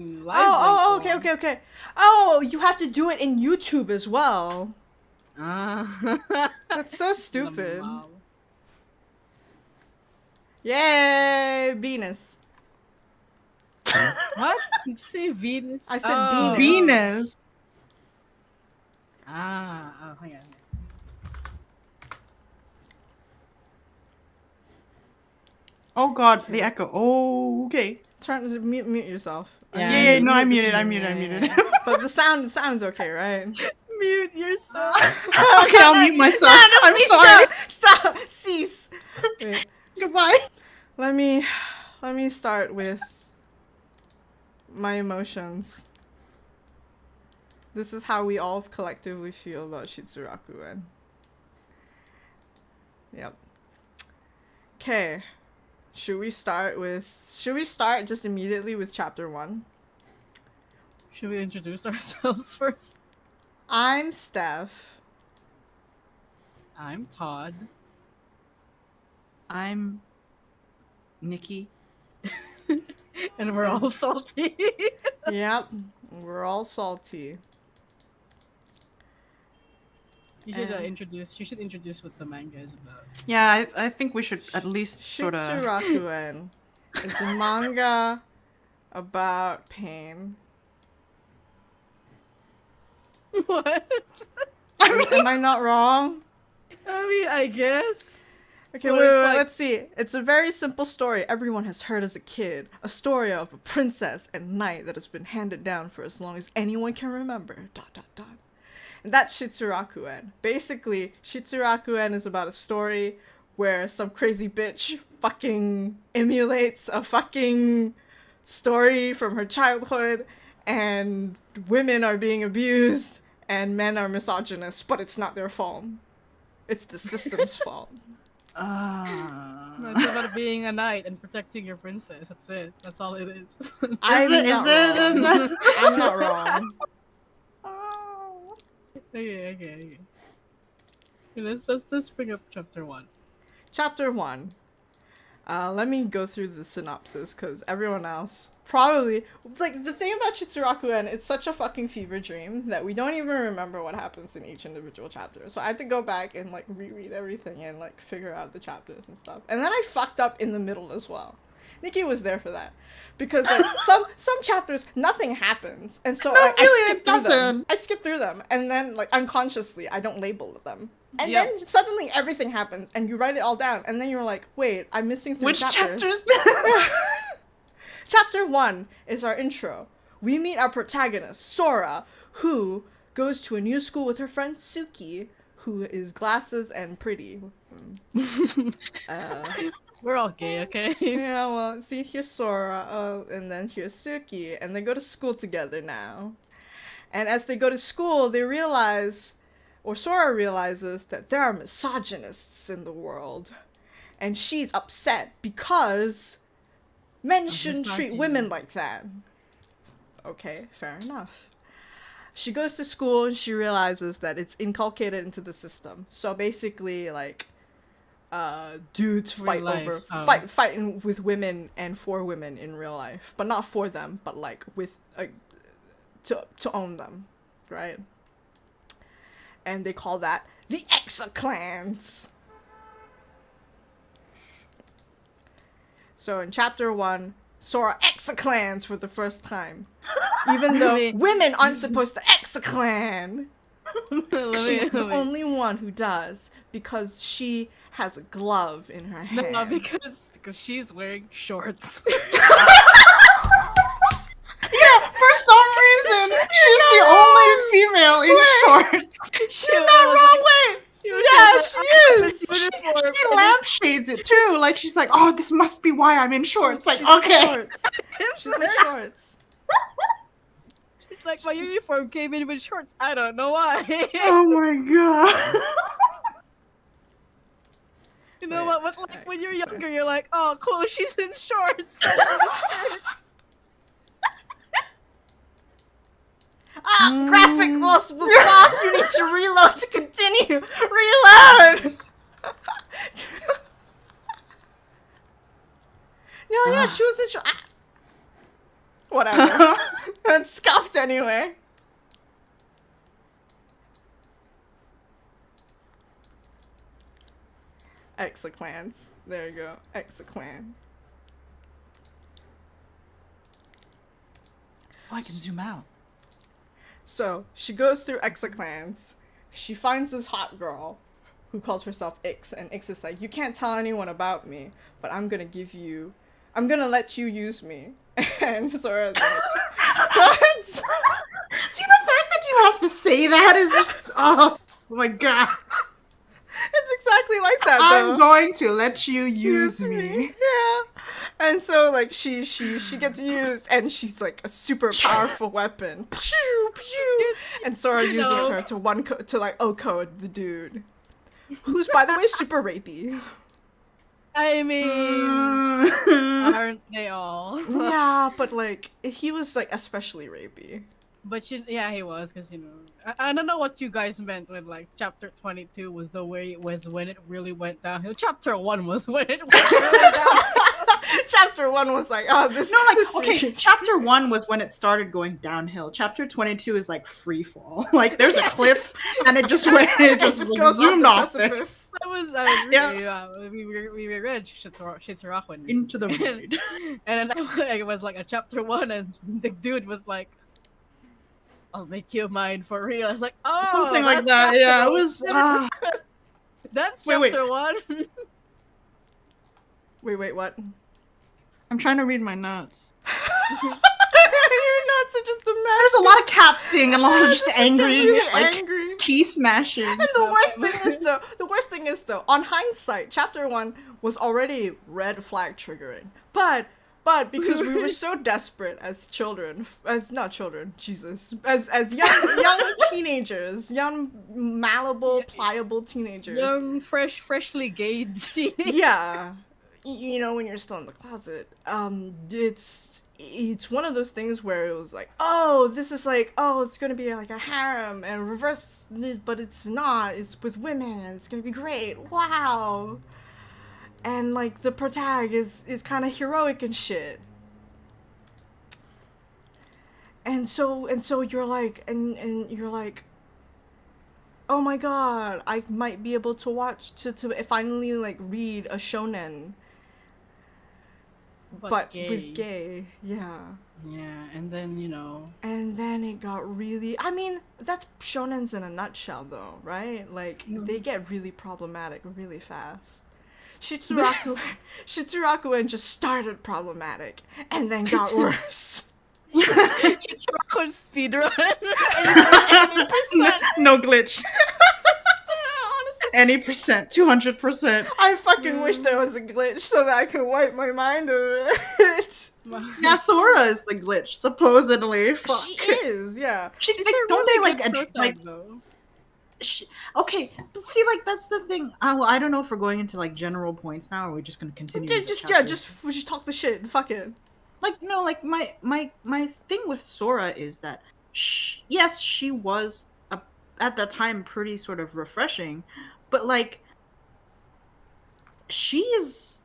Okay. Oh, you have to do it in YouTube as well. That's so stupid. Yay, Venus. What? Did you say Venus? I said Venus. Venus. Hang on. Oh god, the echo. Oh, okay. Turn to mute yourself. Yeah, no, I muted. I muted. But the sound's okay, right? Mute yourself. Okay, I'll mute myself. I'm sorry. Stop. Cease. Wait. Goodbye. Let me start with my emotions. This is how we all collectively feel about SHITsurakuen. Yep. Okay. Should we start just immediately with chapter 1? Should we introduce ourselves first? I'm Steph. I'm Todd. I'm Nikki. And we're all salty. Yep. We're all salty. You should introduce what the manga is about. Yeah, I think we should at least sort of. SHITsurakuen. It's a manga about pain. What? Am I not wrong? I guess. Okay, Well, wait, it's like- let's see. It's a very simple story everyone has heard as a kid. A story of a princess and knight that has been handed down for as long as anyone can remember. ... And that's SHITsurakuen. Basically, SHITsurakuen is about a story where some crazy bitch fucking emulates a fucking story from her childhood, and women are being abused, and men are misogynist, but it's not their fault. It's the system's fault. It's about being a knight and protecting your princess. That's it. That's all it is. I'm not wrong. Okay. Let's bring up chapter 1. Chapter 1. Let me go through the synopsis, because everyone else probably... Like, the thing about SHITsurakuen, it's such a fucking fever dream that we don't even remember what happens in each individual chapter. So I had to go back and, like, reread everything and, like, figure out the chapters and stuff. And then I fucked up in the middle as well. Nikki was there for that. Because, like, some chapters, nothing happens. And so I skip through them. And then, like, unconsciously, I don't label them. And then suddenly everything happens, and you write it all down, and then you're like, wait, I'm missing 3 chapters. Which chapters? Chapter 1 is our intro. We meet our protagonist, Sora, who goes to a new school with her friend Suki, who is glasses and pretty. We're all gay, okay? Yeah, well, see, here's Sora, and then here's Suki, and they go to school together now. And as they go to school, they realize... Or Sora realizes that there are misogynists in the world. And she's upset because men shouldn't treat women like that. Okay, fair enough. She goes to school and she realizes that it's inculcated into the system. So basically, like, dudes fight fighting with women and for women in real life. But not for them, but like with, to own them, right? And they call that the Exoclans. So in chapter 1, Sora Exoclans for the first time. Even though women aren't supposed to Exoclan. She's the only one who does, because she has a glove in her hand. No, because she's wearing shorts. Yeah, for some reason, she's the only female in shorts. She's not wrong, wait! Yeah, she is! She lampshades it too, like she's like, oh, this must be why I'm in shorts. Like, okay. She's in shorts. She's like, my uniform came in with shorts. I don't know why. Oh my god. You know what? But like when you're younger, you're like, oh, cool, she's in shorts. Graphic was lost. You need to reload to continue. Reload. No, yeah, she was in whatever. got scuffed anyway. Exoclans. There you go. Exoclan. Oh, I can zoom out. So she goes through Exoclans. She finds this hot girl who calls herself Ix, and Ix is like, you can't tell anyone about me, but I'm gonna let you use me. And Sora's like, what? See, the fact that you have to say that is just, oh my god. It's exactly like that, though. I'm going to let you use me. Yeah. And so, like, she gets used, and she's like a super powerful weapon. Pew, pew. And Sora uses her to code the dude, who's, by the way, super rapey. I mean, aren't they all? Yeah, but like he was like especially rapey. But yeah, he was, because I don't know what you guys meant with like chapter 22 was when it really went downhill. Chapter 1 was when it went really downhill. Chapter 1 was like, oh, this. No, like, this okay, series. chapter 1 was when it started going downhill. Chapter 22 is like free fall. Like, there's a cliff, and it just went, it just like, goes zoomed off off the it. precipice. We read Shitsurakuen Into the void. and then it was like a chapter 1, and the dude was like, I'll make you mine for real. I was like, oh, Something like that's that, chapter yeah, it was, that's Wait. chapter 1. Wait, what? I'm trying to read my notes. Your nuts are just a mess. There's a lot of capsing, a lot of just angry, really like, angry. key smashing. And the worst thing is though, on hindsight, chapter 1 was already red flag triggering. But because we were so desperate as young teenagers, young malleable, pliable teenagers. Young, freshly gay teenagers. Yeah. When you're still in the closet, it's one of those things where it was like, oh, this is like, oh, it's gonna be like a harem and reverse, but it's not. It's with women and it's gonna be great. Wow. And like the protag is kind of heroic and shit. And so you're like, and you're like, oh my god, I might be able to watch to finally like read a shonen. But with gay, yeah. Yeah, and then, And then it got really... I mean, that's shonens in a nutshell, though, right? Like, they get really problematic really fast. Shitsurakuen just started problematic, and then got worse. Shitsurakuen speedrun. No glitch. Any percent, 200%. I fucking wish there was a glitch so that I could wipe my mind of it. Yeah, Sora is the glitch, supposedly. Fuck. She is, yeah. She's like, don't they like okay, but see, like, that's the thing. I don't know if we're going into like general points now, or are we just gonna continue? Just talk the shit. Fuck it. Like, no, like my thing with Sora is that yes, she was at that time pretty sort of refreshing, but like she is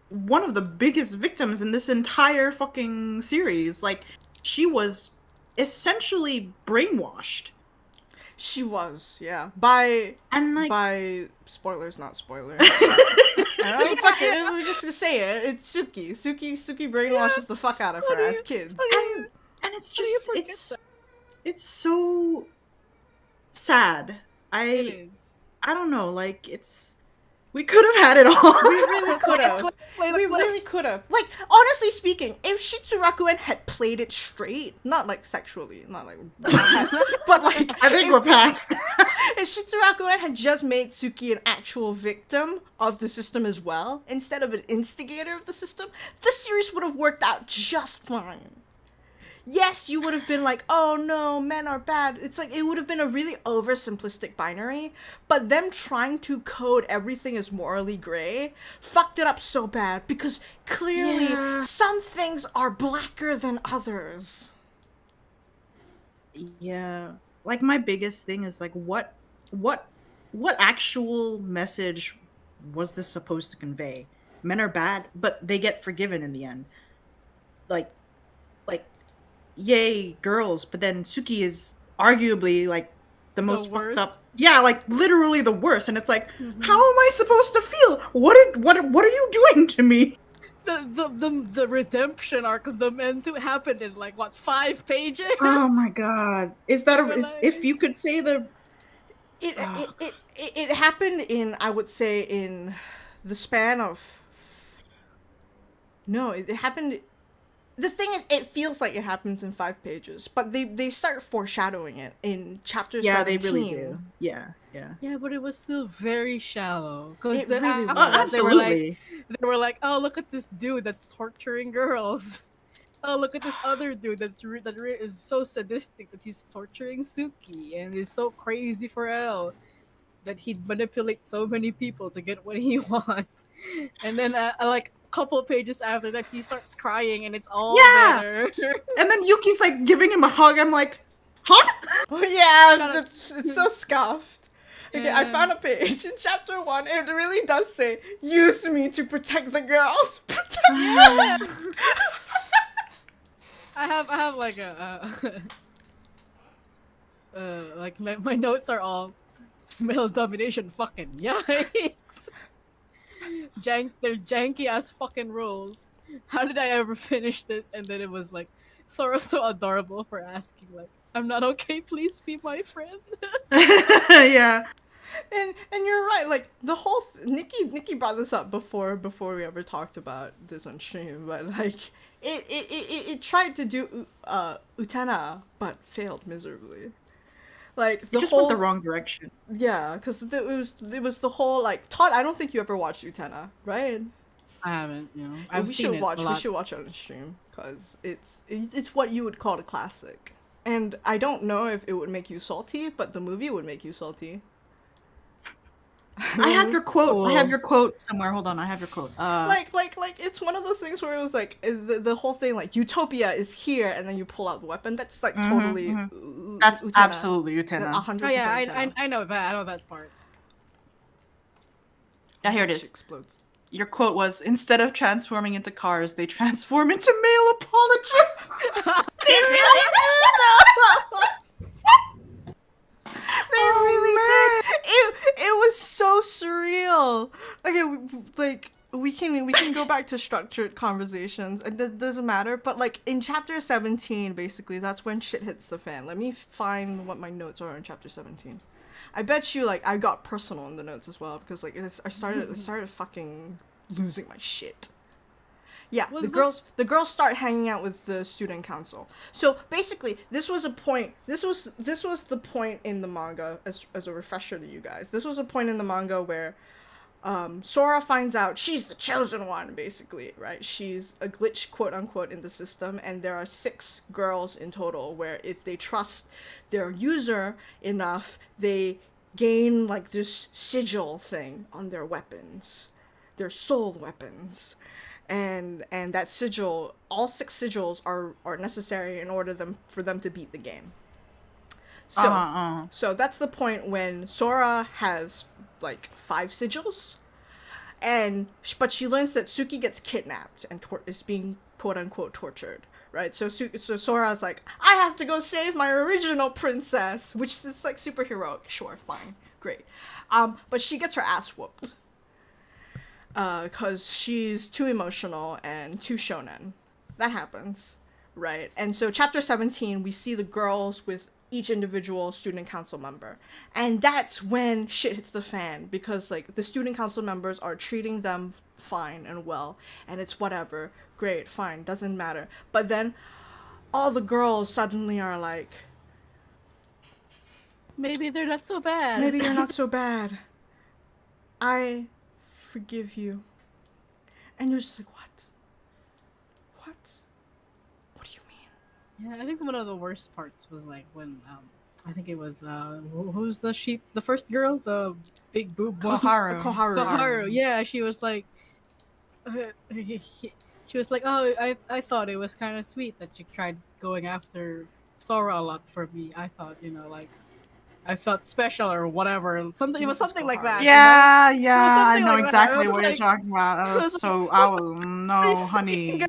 one of the biggest victims in this entire fucking series. Like, she was essentially brainwashed. She was, yeah. By spoilers, not spoilers. Fuck it, we're just gonna say it. It's Suki. Suki brainwashes the fuck out of her as kids. And it's just it's so sad. I don't know, like, we could have had it all. We really could have. We really could have. Like, honestly speaking, if Shitsurakuen had played it straight, not like sexually, not like, but like, I think we're past. If Shitsurakuen had just made Suki an actual victim of the system as well, instead of an instigator of the system, the series would have worked out just fine. Yes, you would have been like, oh no, men are bad. It's like, it would have been a really oversimplistic binary, but them trying to code everything as morally gray fucked it up so bad, because clearly some things are blacker than others. Yeah. Like, my biggest thing is like, what actual message was this supposed to convey? Men are bad, but they get forgiven in the end. Like, yay girls, but then Suki is arguably like the most fucked worst. up. Yeah, like literally the worst. And it's like, Mhm. how am I supposed to feel? What are you doing to me? The redemption arc of the men too happened in like what 5 pages? Oh my god. Is that But, if you could say the It happened in, I would say, in the span of. No, it happened. The thing is, it feels like it happens in 5 pages, but they start foreshadowing it in chapter 17. they really do. Yeah. yeah, but it was still very shallow. Because It really after was. that, Absolutely. they were like, oh, look at this dude that's torturing girls. Oh, look at this other dude that is so sadistic that he's torturing Suki and is so crazy for Elle that he'd manipulate so many people to get what he wants. And then, like a couple of pages after that, he starts crying and it's all better. And then Yuki's like giving him a hug. I'm like, huh? Oh yeah, Shut up. it's so scuffed. Okay, I Yeah. found a page in chapter 1. It really does say, "Use me to protect the girls." Protect I have like like my notes are all male domination fucking yikes. They're janky ass fucking rules. How did I ever finish this? And then it was like Sora's so adorable for asking like, I'm not okay, please be my friend. Yeah. And you're right. Like the whole Nikki brought this up before we ever talked about this on stream. But like it tried to do Utena but failed miserably. Like It just went the wrong direction. Yeah, because it was the whole like Todd. I don't think you ever watched Utena, right? I haven't, I've we seen should it watch. a lot. We should watch it on stream because it's what you would call a classic. And I don't know if it would make you salty, but the movie would make you salty. I have your quote. Cool. I have your quote somewhere. Hold on, I have your quote. Like it's one of those things where it was like the whole thing like Utopia is here, and then you pull out the weapon. That's like totally. That's Utena. absolutely Utena. 100%. Oh yeah, Utena. I know that. I know that part. Yeah, here it She is. explodes. Your quote was, instead of transforming into cars, they transform into male apologists. They really did. They really did. It was so surreal. Okay, we can go back to structured conversations. It doesn't matter. But like in chapter 17, basically that's when shit hits the fan. Let me find what my notes are in chapter 17. I bet you like I got personal in the notes as well because like I started fucking losing my shit. Yeah, Was the girls start hanging out with the student council. So basically, this was a point. This was the point in the manga as a refresher to you guys. This was a point in the manga where Sora finds out she's the chosen one, basically, right? She's a glitch, quote unquote, in the system, and there are 6 girls in total. Where if they trust their user enough, they gain like this sigil thing on their weapons, their soul weapons. And that sigil, all 6 sigils are necessary in order for them to beat the game. So so that's the point when Sora has like 5 sigils, but she learns that Suki gets kidnapped and is being quote unquote tortured, right? So Sora's like, I have to go save my original princess, which is like super heroic. Sure, fine, great. But she gets her ass whooped. Because she's too emotional and too shonen. That happens, right? And so chapter 17, we see the girls with each individual student council member. And that's when shit hits the fan, because like the student council members are treating them fine and well, and it's whatever, great, fine, doesn't matter. But then all the girls suddenly are like, Maybe they're not so bad. maybe you're not so bad. I forgive you. And you're just like, what? What do you mean? Yeah, I think one of the worst parts was like when I think it was who's the sheep, the first girl, the big boob one? Koharu. Yeah, she was like she was like, oh, I thought it was kind of sweet that you tried going after Sora a lot for me. I thought, like I felt special or whatever. It was something like that. Yeah, you know? yeah, I know like exactly that. what you're talking about. I was so, no, honey.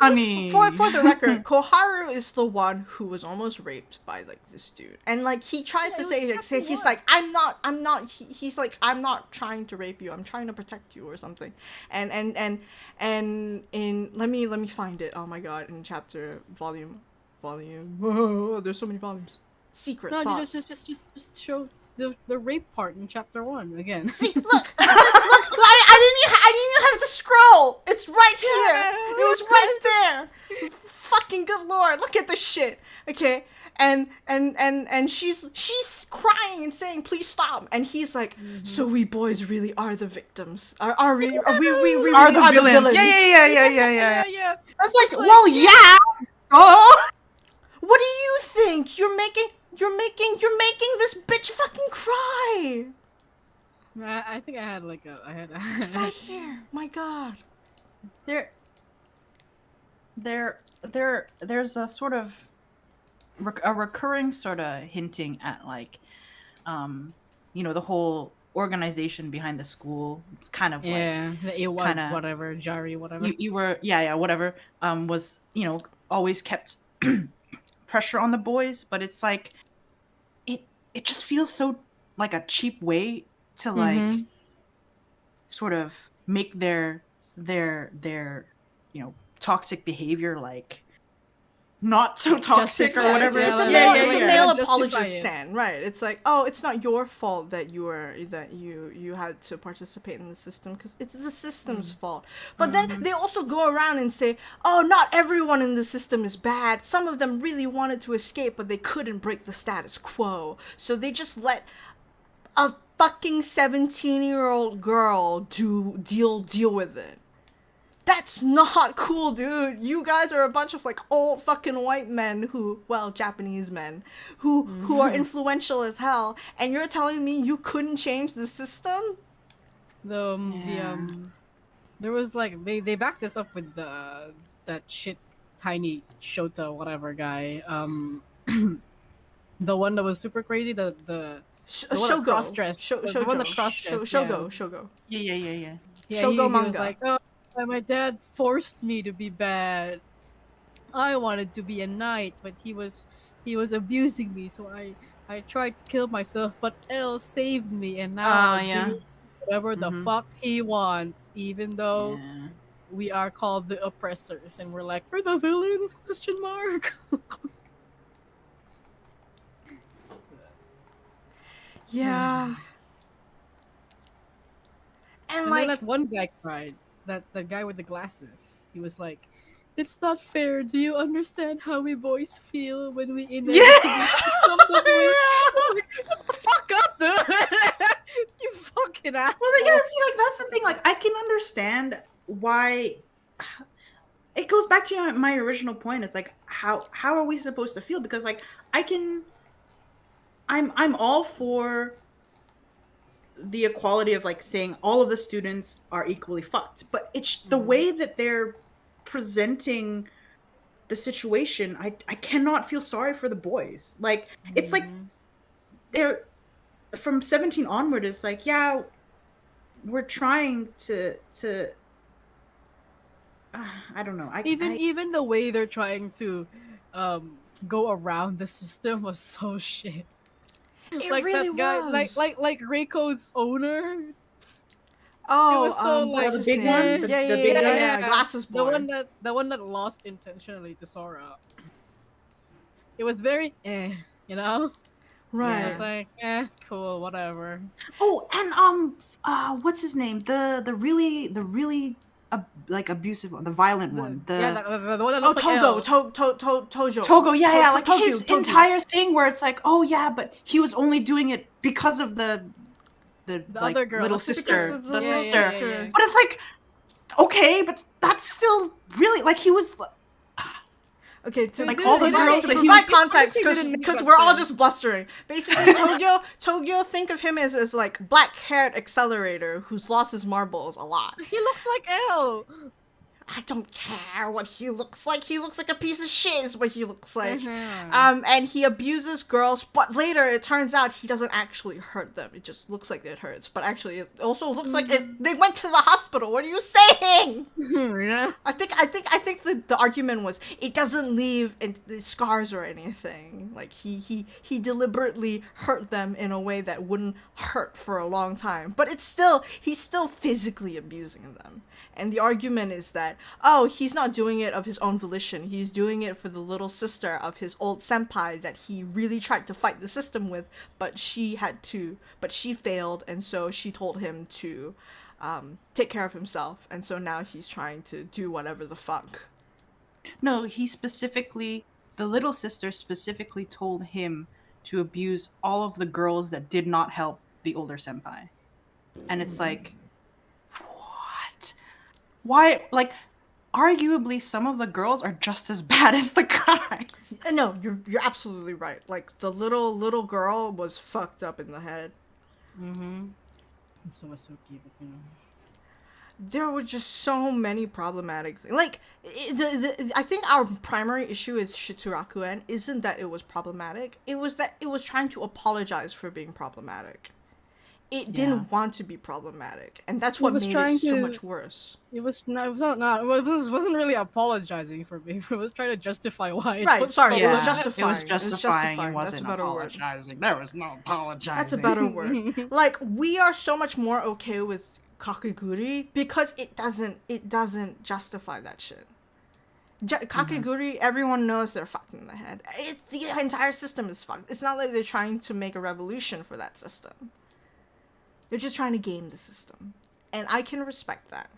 honey. For the record, Koharu is the one who was almost raped by like this dude, and like he tries to say like he's like I'm not he's like I'm not trying to rape you, I'm trying to protect you or something, and in let me find it. Oh my god, in chapter volume, whoa, there's so many volumes. Secret No, thoughts. just show the rape part in chapter 1 again. See, look, I didn't even have to scroll. It's right here. It was right there. Fucking good lord, look at this shit. Okay, and she's crying and saying, "Please stop." And he's like, "So we boys really are the victims? Are we really Are the are the villains? villains?" Yeah. That's like, well, yeah. Oh. What do you think? You're making this bitch fucking cry. I think I had like I had Right here. My god. There's a sort of a recurring sort of hinting at like, the whole organization behind the school, kind of yeah, like the A1 kinda- whatever, Jari whatever. you were whatever was always kept pressure on the boys, but it's like it just feels so like a cheap way to like sort of make their toxic behavior like not so toxic or whatever. It's a Yeah, male Justify apologist it. stand, right? It's like, oh, it's not your fault that you had to participate in the system because it's the system's fault. But then they also go around and say, oh, not everyone in the system is bad. Some of them really wanted to escape, but they couldn't break the status quo, so they just let a fucking 17-year-old girl deal with it. That's not cool, dude. You guys are a bunch of like old fucking white men Japanese men who are influential as hell, and you're telling me you couldn't change the system? There was like they backed this up with that shit tiny Shota whatever guy. The one that was super crazy, the one that cross-dressed. The one that cross-dressed. Shogo. Yeah. Yeah, Shogo he was manga. like, oh, my dad forced me to be bad. I wanted to be a knight, but he was abusing me, so I tried to kill myself, but L saved me, and now I'll do whatever the fuck he wants, even though we are called the oppressors, and we're like, we're the villains? ? Yeah. And And like, then that one guy cried. That guy with the glasses. He was like, "It's not fair. Do you understand how we boys feel when we inevitably become the boys?" Shut the fuck up, dude! You fucking asshole. Well, yeah, see, like that's the thing. Like, I can understand why. It goes back to my original point. Is like, how are we supposed to feel? Because like I'm all for the equality of like saying all of the students are equally fucked, but it's the way that they're presenting the situation. I cannot feel sorry for the boys. Like, it's like they're from 17 onward. It's like, yeah, we're trying to I don't know. Even the way they're trying to go around the system was so shit. it Like really that guy, was. like Reiko's owner. Oh, It was so, like, what's the his big name? one? The big guy? Yeah, glasses boy. The one that lost intentionally to Sora. It was very you know? Right. It was like, cool, whatever. Oh, and what's his name? The really like abusive one, the violent one. The one that Oh, looks like Togo, L. Tojo. Togo, yeah, like his Tokyo. entire thing where it's like, oh yeah, but he was only doing it because of the like, other girl, little the sister. sister, Because of the the sister. sister. But it's like, okay, but that's still really like he was. Okay, to Like, all the girls to that he provide was- context, honestly didn't make because much we're all sense. just blustering. Basically, Tokyo, think of him as like black-haired accelerator who's lost his marbles a lot. He looks like L. I don't care what he looks like. He looks like a piece of shit is what he looks like. Mhm. And he abuses girls, but later it turns out he doesn't actually hurt them. It just looks like it hurts, but actually it also looks like they went to the hospital. What are you saying? Yeah. I think the argument was it doesn't leave the scars or anything. Like he deliberately hurt them in a way that wouldn't hurt for a long time. But he's still physically abusing them. And the argument is that, oh, he's not doing it of his own volition. He's doing it for the little sister of his old senpai that he really tried to fight the system with, but she failed, and so she told him to take care of himself, and so now he's trying to do whatever the fuck. No, the little sister specifically told him to abuse all of the girls that did not help the older senpai. And it's like, what? Why? Like, arguably, some of the girls are just as bad as the guys. No, you're absolutely right. Like the little girl was fucked up in the head. Mm-hmm. So was Suki, but There were just so many problematic things. Like, I think our primary issue with SHITsurakuen isn't that it was problematic. It was that it was trying to apologize for being problematic. It didn't want to be problematic, and that's what made it so much worse. It wasn't really apologizing for being. It was trying to justify why. Right, sorry, it was Yeah. justifying. It was justifying. It That's wasn't a better word. apologizing. There was no apologizing. That's a better word. Like, we are so much more okay with kakeguri because it doesn't justify that shit. Kakeguri, everyone knows they're fucked in the head. The entire system is fucked. It's not like they're trying to make a revolution for that system. They're just trying to game the system. And I can respect that.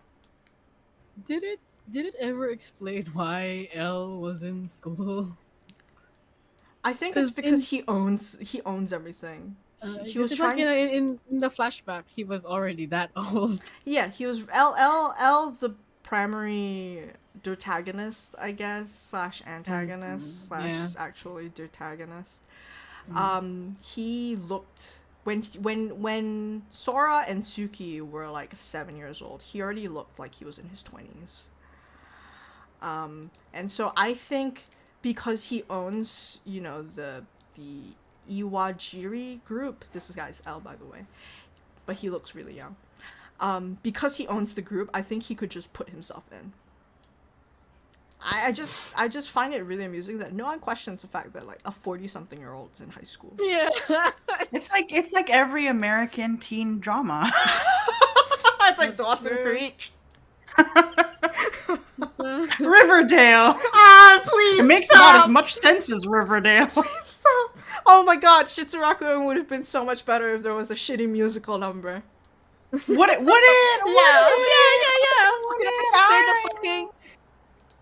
Did it ever explain why L was in school? I think it's because he owns everything. He was trying like in the flashback, he was already that old. Yeah, he was L the primary protagonist, I guess, / antagonist / actually protagonist. He looked when Sora and Suki were like 7 years old, he already looked like he was in his 20s. And so I think because he owns, the Iwajiri group, this guy's L, by the way, but he looks really young. Because he owns the group, I think he could just put himself in. I just find it really amusing that no one questions the fact that like a 40-something-year-old's in high school. Yeah. It's like every American teen drama. It's like That's Dawson true. Creek. Riverdale. Please It makes stop. about as much sense as Riverdale. Stop. Oh my god, Shitsurakuen would have been so much better if there was a shitty musical number. Would it?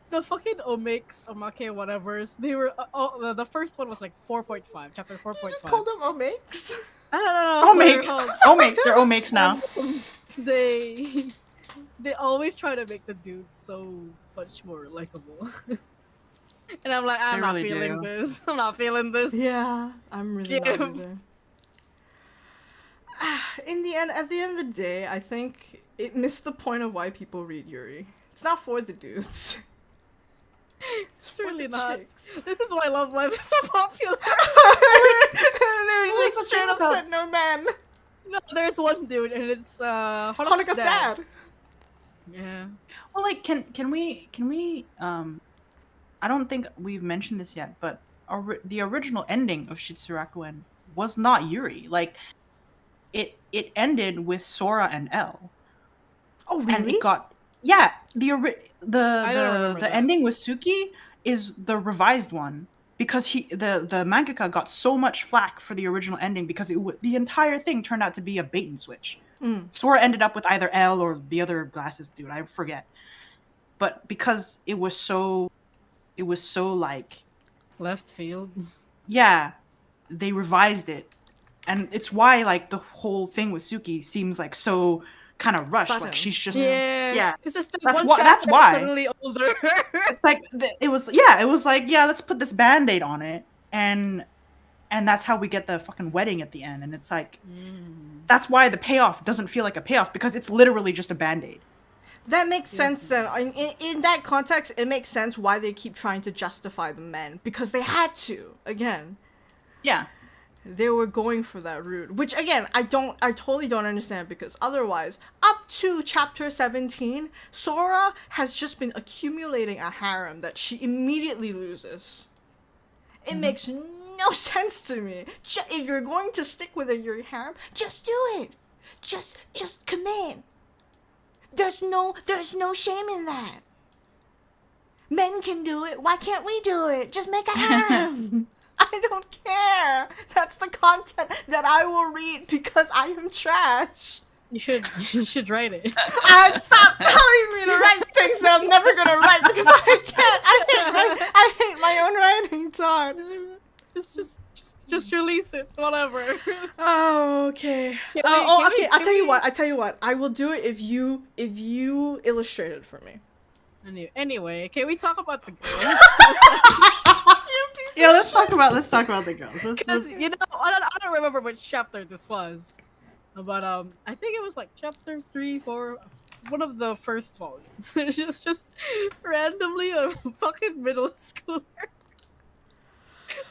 The fucking Omics, Omake, whatever's, they were, the first one was like 4.5, chapter 4.5. You just called them Omakes? I don't know. Omakes. They're Omakes now. They always try to make the dude so much more likable. And I'm like, I'm not really feeling do. this. I'm not feeling this. Yeah, I'm really not Give. either. At the end of the day, I think it missed the point of why people read Yuri. It's not for the dudes. It's really the not. chicks. This is why Love Live is so popular. They're like straight up said no man. No, there's one dude, and it's Haneka's dad. Yeah. Well, like, can we? I don't think we've mentioned this yet, but the original ending of Shitsurakuen was not Yuri. Like, it ended with Sora and L. Oh really? And it got the ending with Suki is the revised one because the mangaka got so much flack for the original ending because the entire thing turned out to be a bait and switch. Sora ended up with either L or the other glasses dude, I forget. But because it was so like Left field. yeah, they revised it. And it's why like the whole thing with Suki seems like so kind of rushed. Sudden. Like she's just Yeah. Because it's That's one that's chapter, why. suddenly older. It's like it was like let's put this band-aid on it and that's how we get the fucking wedding at the end. And it's like that's why the payoff doesn't feel like a payoff because it's literally just a band-aid. That makes Yes. sense then. In that context, it makes sense why they keep trying to justify the men. Because they had to. Again. Yeah. They were going for that route. Which, again, I totally don't understand. Because otherwise, up to chapter 17, Sora has just been accumulating a harem that she immediately loses. It makes no sense to me. If you're going to stick with your harem, just do it. Just commit. There's no shame in that. Men can do it. Why can't we do it? Just make a harem. I don't care. That's the content that I will read because I am trash. You should write it. Stop telling me to write things that I'm never gonna write because I can't. I hate my own writing, Todd. Just release it. Whatever. Oh, okay. Can Okay. we- I'll can tell you we- what. I will do it if you illustrate it for me. Anyway, can we talk about the girls? Yeah, let's talk about the girls. Because you know, I don't remember which chapter this was, but I think it was like chapter 3, 4, one of the first volumes. It's just randomly a fucking middle schooler.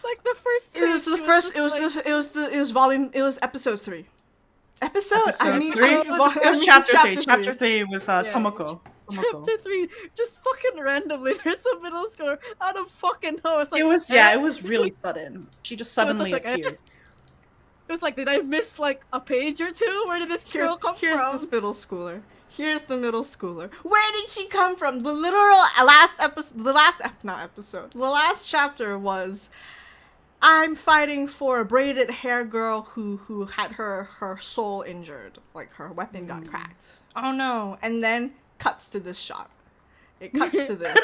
Like the first. It was the page, first. just like- It was volume. It was episode 3. Episode. I mean, three? I mean, It was chapter 3. Chapter 3 with Yeah. Tomoko. Chapter 3, just fucking randomly, there's a middle schooler out of fucking nowhere. It's like, It was really sudden. She just It was suddenly just like, appeared. It was like, did I miss like a page or two? Where did this girl come Here's from? this middle schooler. Here's the middle schooler. Where did she come from? The literal last episode. The last chapter was, I'm fighting for a braided hair girl who had her soul injured, like her weapon got cracked. Oh no! And then cuts to this shot. It cuts to this.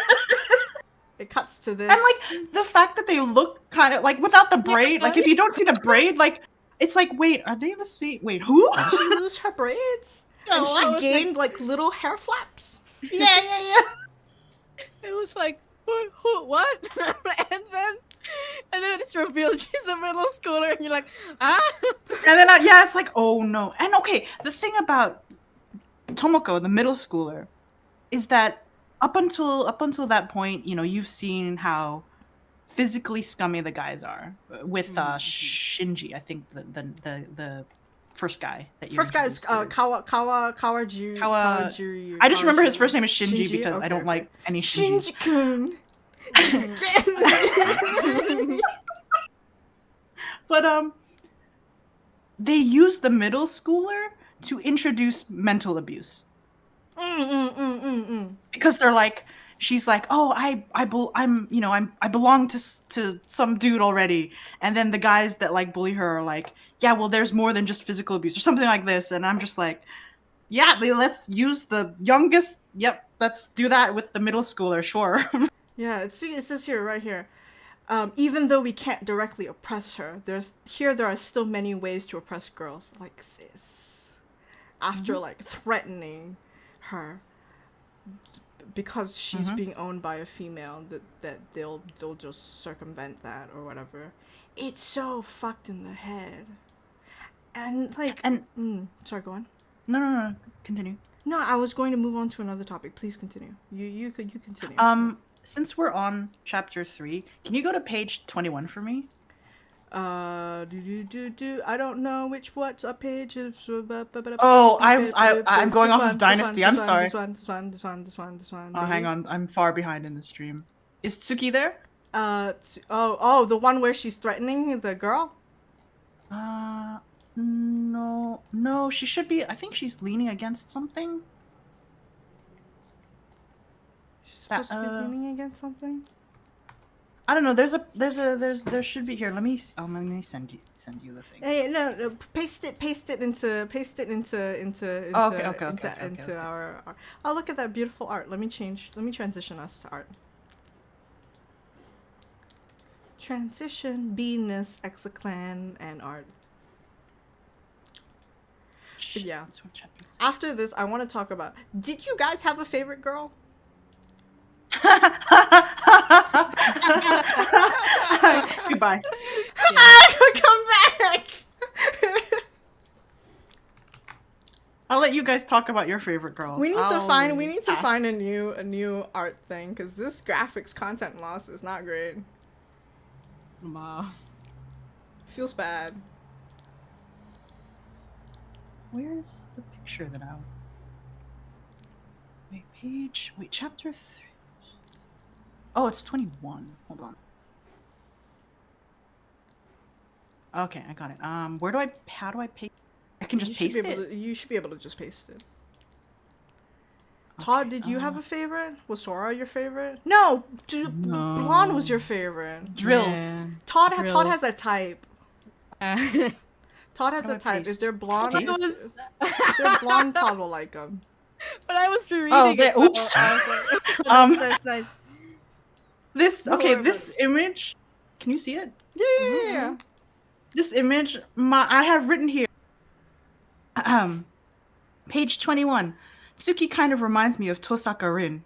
It cuts to this. And like the fact that they look kind of like without the braid, like if you don't see the braid, like it's like, wait, are they the same? Wait, who? Did she lose her braids? No, And I she was gained like little hair flaps. Yeah. It was like, what? and then it's revealed she's a middle schooler, and you're like, ah. And then it's like, oh no. And okay, the thing about Tomoko, the middle schooler, is that up until that point, you know, you've seen how physically scummy the guys are with Shinji. I think the first guy that you First guy is Kawajiri. I just remember his first name is Shinji because I don't like any Shinjis. Shinji-kun. But they use the middle schooler to introduce mental abuse. Because they're like, she's like, oh, I belong to some dude already, and then the guys that like bully her are like, yeah, well, there's more than just physical abuse or something like this, and I'm just like, yeah, let's use the youngest. Yep, let's do that with the middle schooler, sure. Yeah, it says here, right here. Even though we can't directly oppress her, there are still many ways to oppress girls like this. After like threatening her because she's being owned by a female, that they'll just circumvent that or whatever. It's so fucked in the head. And like sorry, go on. No, continue. No, I was going to move on to another topic. Please continue. You continue. Since we're on chapter 3, can you go to page 21 for me? I don't know what page is. Oh, I'm going off of Dynasty. I'm sorry. This one. Oh, hang on. I'm far behind in the stream. Is Tsuki there? The one where she's threatening the girl? No, she should be. I think she's leaning against something. She's supposed to be leaning against something? I don't know. There should be here. Let me send you the thing. Hey, no, paste it into Okay. our. Oh, look at that beautiful art. Let me transition us to art. Transition, beingness, exoclan, and art. But yeah. After this, I want to talk about. Did you guys have a favorite girl? Goodbye. I could come back. I'll let you guys talk about your favorite girls. We need to I'll find ask. a new art thing because this graphics content loss is not great. Wow. Feels bad. Where's the picture that I? Wait, page. Wait, chapter 3. Oh, it's 21. Hold on. Okay, I got it. Where do I? How do I paste? I can just paste it. You should be able to just paste it. Todd, Okay, did you have a favorite? Was Sora your favorite? No, No. Blonde was your favorite. Drills? Yeah. Todd Drills. has a type. Uh, Todd has How do a I type. If paste? they're blonde, Paste? if they're blonde, Todd will like them. but I was rereading Oh, it. there. though. Oops. I was like, Um, nice. This. Don't Okay, worry this image. Can you see it? Yeah. This image. I have written here. Page 21. Tsuki kind of reminds me of Tosaka Rin.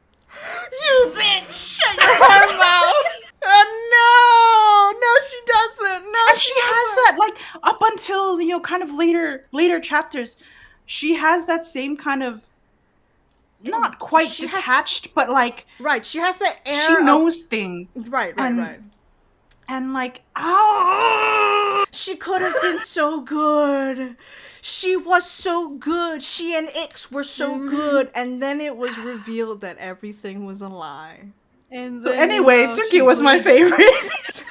You bitch! Shut your mouth! Oh no! No, she doesn't. No, And she has that, like, up until, kind of later chapters, she has that same kind of, not quite She has- detached, but like, Right, she has that air. she knows things. Right, and- right. And like, oh, She could have been so good. She was so good. She and Ix were so good, and then it was revealed that everything was a lie. And so then, anyway, she Tsuki was my believed- favorite.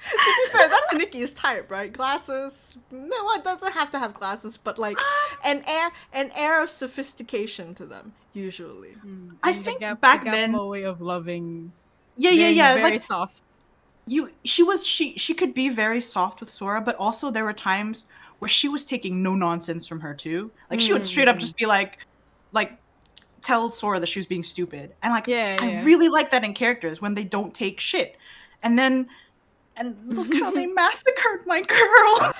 To be fair, that's Nikki's type, right? Glasses. No, it doesn't have to have glasses, but like an air of sophistication to them, usually. I and the think Gap- back the then- Gapmo way of loving. yeah, Very like, soft. she could be very soft with Sora, but also there were times where she was taking no nonsense from her too. Like she would straight up just be like tell Sora that she was being stupid. And like Yeah. I really like that in characters when they don't take shit. And look how they massacred my girl.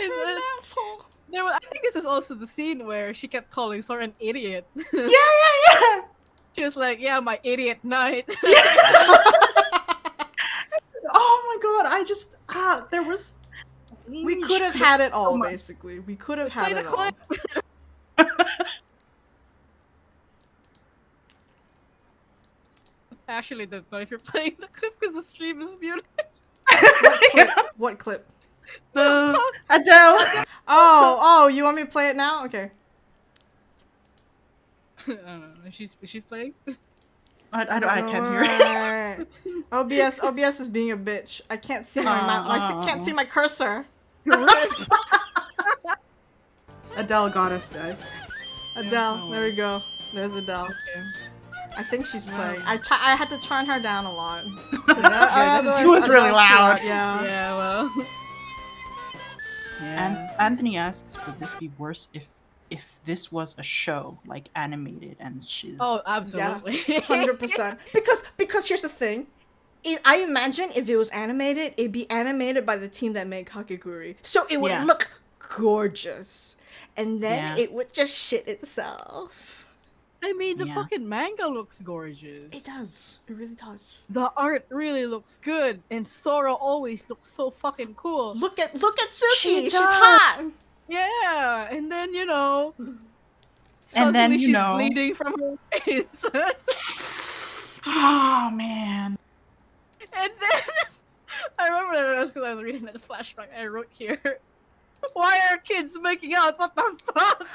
And then- Asshole. I think this is also the scene where she kept calling Sora an idiot. Yeah. She was like, "Yeah, my idiot knight." Oh my god, I just there was We could have had it all, so much. basically. We could have Play had the it all. clip. Actually, don't know if you're playing the clip because the stream is muted. What clip? The Adele. Oh, you want me to play it now? Okay. I don't know. Is she playing? I can't hear it. Alright. OBS is being a bitch. I can't see my can't see my cursor. Adele got us, guys. Adele, there we go. There's Adele. Okay. I think she's playing. Wow. I had to turn her down a lot. It was really loud. Yeah. Yeah, well. And Anthony asks, would this be worse if this was a show, like animated and shiz? Oh, absolutely. 100%. Because here's the thing. I imagine if it was animated, it'd be animated by the team that made Kakegurui. So it would Yeah. look gorgeous. And then Yeah. it would just shit itself. I mean, the Yeah. fucking manga looks gorgeous. It does. It really does. The art really looks good, and Sora always looks so fucking cool. Look at Suki. She She's does. hot. Yeah, and then And suddenly then, she's bleeding from her face. Oh man. And then I remember that because I was reading that flashback. I wrote here, "Why are kids making out? What the fuck?"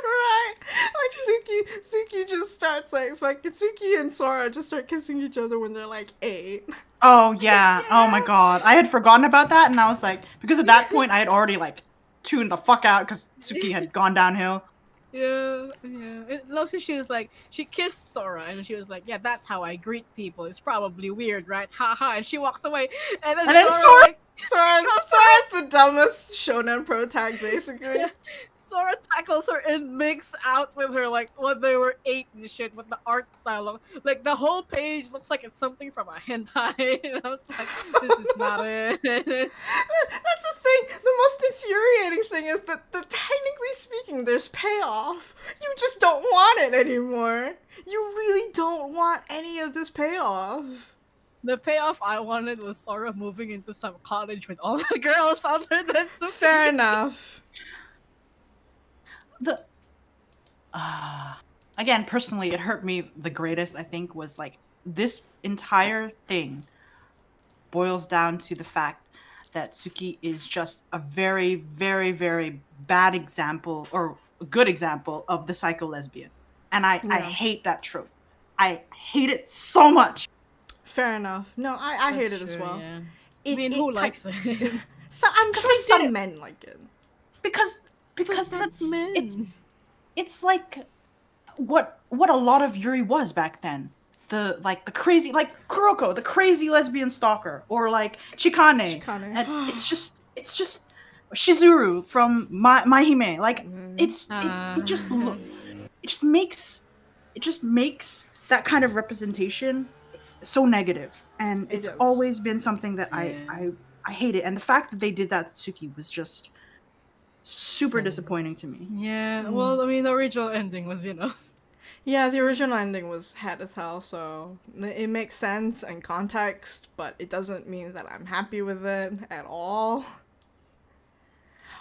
Right. Like Suki just starts like fucking Suki and Sora just start kissing each other when they're like 8. Oh yeah. Oh my god. I had forgotten about that, and I was like, because at that point I had already like tuned the fuck out because Tsuki had gone downhill. Yeah. And also she was like, she kissed Sora, and she was like, "Yeah, that's how I greet people. It's probably weird, right? Haha." And she walks away, and then Sora- Sora like, Sora's the dumbest shonen pro tag basically. Yeah. Sora tackles her and makes out with her like when they were 8 and shit with the art style. Like the whole page looks like it's something from a hentai. And I was like, this is not it. That's the thing. The most infuriating thing is that technically speaking, there's payoff. You just don't want it anymore. You really don't want any of this payoff. The payoff I wanted was Sora moving into some cottage with all the girls other than Suki. Fair enough. The again, personally, it hurt me the greatest. I think was like this entire thing boils down to the fact that Suki is just a very, very, very bad example or a good example of the psycho lesbian, and I Yeah. hate that trope. I hate it so much. Fair enough. No, I hate That's it as true, well. yeah. It, I mean, it who ki- likes it? So I'm sure they some did it. men like it. because Because that's that's men. it's like what a lot of Yuri was back then. The crazy Kuroko, the crazy lesbian stalker, or like Chikane. Chikane. And it's just Shizuru from My Hime. Like it just makes that kind of representation so negative, and It it's does. always been something that Yeah. I hate it. And the fact that they did that to Tsuki was just super Sad. disappointing to me. Yeah, well, I mean, the original ending was, Yeah, the original ending was had as hell, so it makes sense and context, but it doesn't mean that I'm happy with it at all.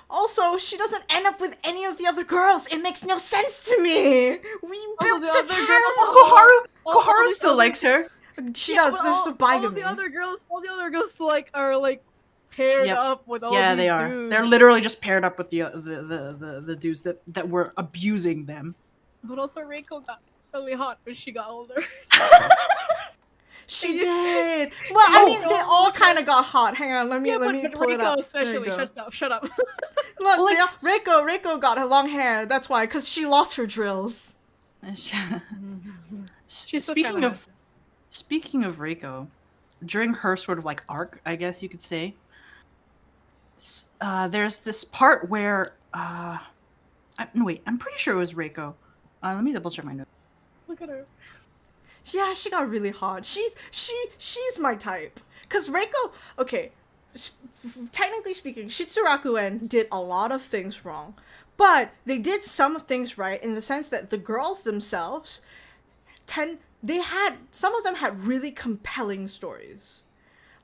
Also, she doesn't end up with any of the other girls. It makes no sense to me. We built the this other house. girls- Koharu these still other- likes her. She Yeah, does. but There's all the the bigamy. other girls, are paired Yep. up with all Yeah, these they are. dudes. They're literally just paired up with the dudes that were abusing them. But also, Reiko got really hot when she got older. She did. Well, I mean, they all kind of got hot. Hang on, let me but pull it Reiko up. especially. There you go. Shut up. Look, Well, like- Reiko got her long hair. That's why, cause she lost her drills. She's Speaking of Reiko, during her sort of like arc, I guess you could say, there's this part where wait, I'm pretty sure it was Reiko. Let me double check my notes. Look at her. Yeah, she got really hot. She's my type. Cause Reiko, okay, technically speaking, Shitsurakuen did a lot of things wrong, but they did some things right in the sense that the girls themselves some of them had really compelling stories.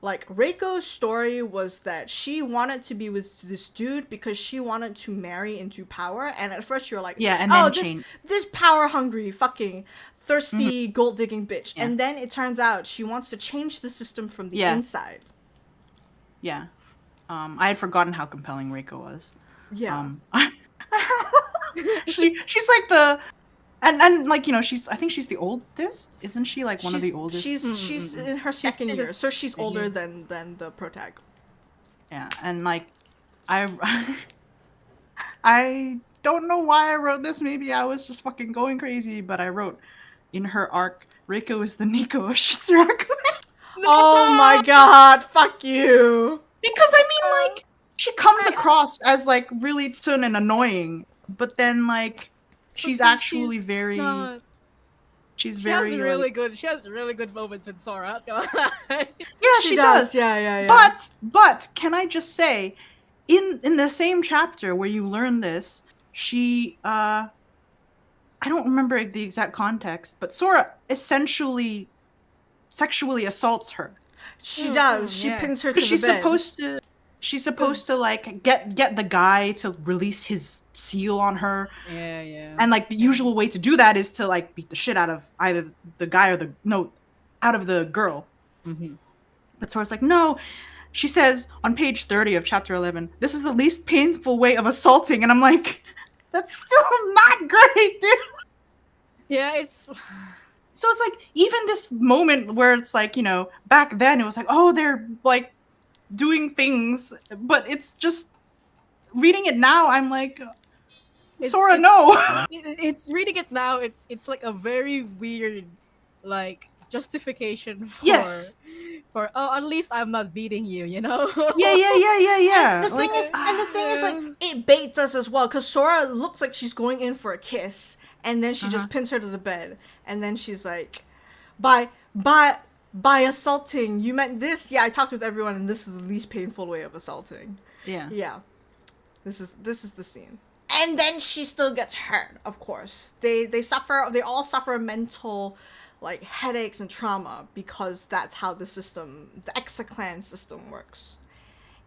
Like, Reiko's story was that she wanted to be with this dude because she wanted to marry into power, and at first you're like, Yeah, and oh, then this power-hungry, fucking thirsty, gold-digging bitch. Yeah. And then it turns out she wants to change the system from the Yeah. inside. Yeah. I had forgotten how compelling Reiko was. Yeah. She's like the and like, you know, I think she's the oldest, isn't she? Like one of the oldest. She's in her second she's year, a- so she's older she's- than the protag. Yeah, and like I I don't know why I wrote this. Maybe I was just fucking going crazy, but I wrote in her arc, Reiko is the Nico of Shitsurakuen. Oh my god, fuck you. Because I mean, like, she comes across as like really tsun and annoying, but then like she's But then actually she's very not. she's She very has really like, good. She has really good moments with Sora. yeah, She does. Yeah. But can I just say, in the same chapter where you learn this, she I don't remember the exact context, but Sora essentially sexually assaults her. She does. She yeah. pins her to Because the bed. she's supposed to like get the guy to release his seal on her. Yeah. And like the usual way to do that is to like beat the shit out of either the guy or out of the girl. Mm-hmm. But Sora's like, no. She says on page 30 of chapter 11, this is the least painful way of assaulting. And I'm like, that's still not great, dude. Yeah, it's. So it's like, even this moment where it's like, you know, back then it was like, oh, they're like doing things. But it's just, reading it now, I'm like, Sora, no. It's reading it now. It's like a very weird, like justification for. Yes. For at least I'm not beating you, you know. Yeah. The thing is, like, it baits us as well, because Sora looks like she's going in for a kiss, and then she just pins her to the bed, and then she's like, by assaulting, you meant this? Yeah, I talked with everyone, and this is the least painful way of assaulting. Yeah. This is the scene. And then she still gets hurt, of course. They all suffer mental, like headaches and trauma because that's how the system, the Exoclan system works.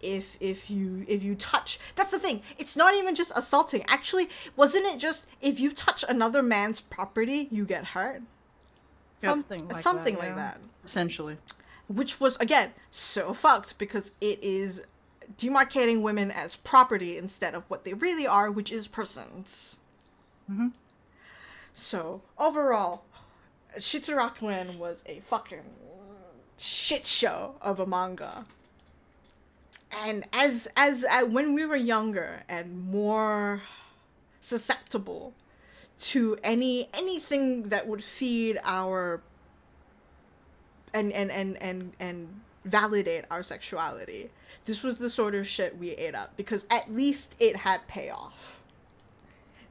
If you touch, that's the thing, it's not even just assaulting. Actually, wasn't it just if you touch another man's property you get hurt? Something like It's something that, like yeah. that. Essentially. Which was, again, so fucked because it is demarcating women as property instead of what they really are, which is persons. Mm-hmm. So, overall, SHITsurakuen was a fucking shit show of a manga. And as when we were younger and more susceptible to anything that would feed our and validate our sexuality, this was the sort of shit we ate up because at least it had payoff.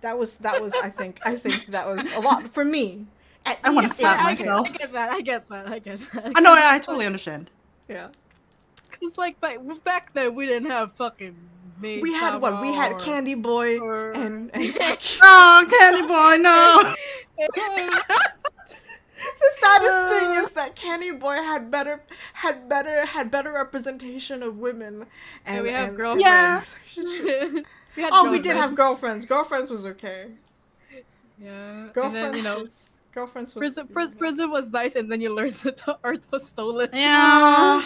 That was I think that was a lot for me. At I wanna least slap it had myself. payoff. I get that. I know, I totally understand. Yeah. Because, like, back then, we didn't have fucking maid We had what? We had Candy Boy and Oh, Candy Boy, no! the saddest thing is that Candy Boy had better representation of women. And we have and- girlfriends. Yeah. We had Oh, we did have girlfriends. Girlfriends was okay. Yeah. Girlfriends, And then, you know, was, Girlfriends was prison was nice, and then you learned that the art was stolen. Yeah.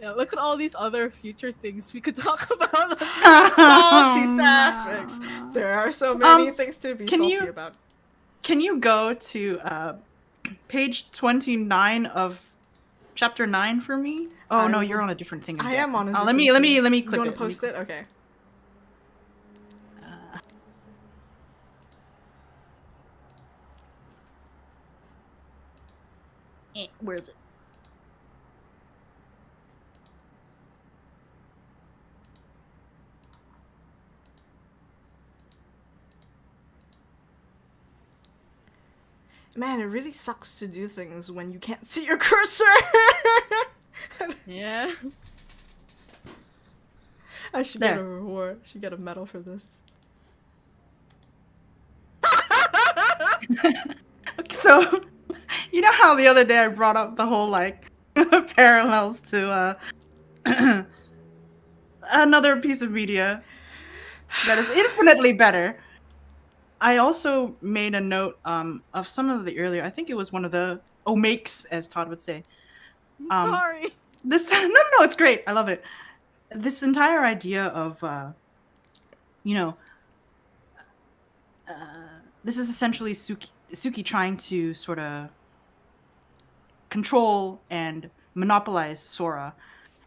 Yeah, look at all these other future things we could talk about. salty sapphics. There are so many things to be can salty you- about. Can you go to page 29 of chapter 9 for me? Oh I no, will- you're on a different thing. I am on a Let me different thing. click You want it. to post it? Okay. Where is it? Man, it really sucks to do things when you can't see your cursor. Yeah. I should get a There. reward. I should get a medal for this. Okay, so you know how the other day I brought up the whole like parallels to another piece of media that is infinitely better. I also made a note of some of the earlier. I think it was one of the omakes, as Todd would say. I'm sorry. This no, it's great. I love it. This entire idea of you know, this is essentially Suki trying to sort of control and monopolize Sora,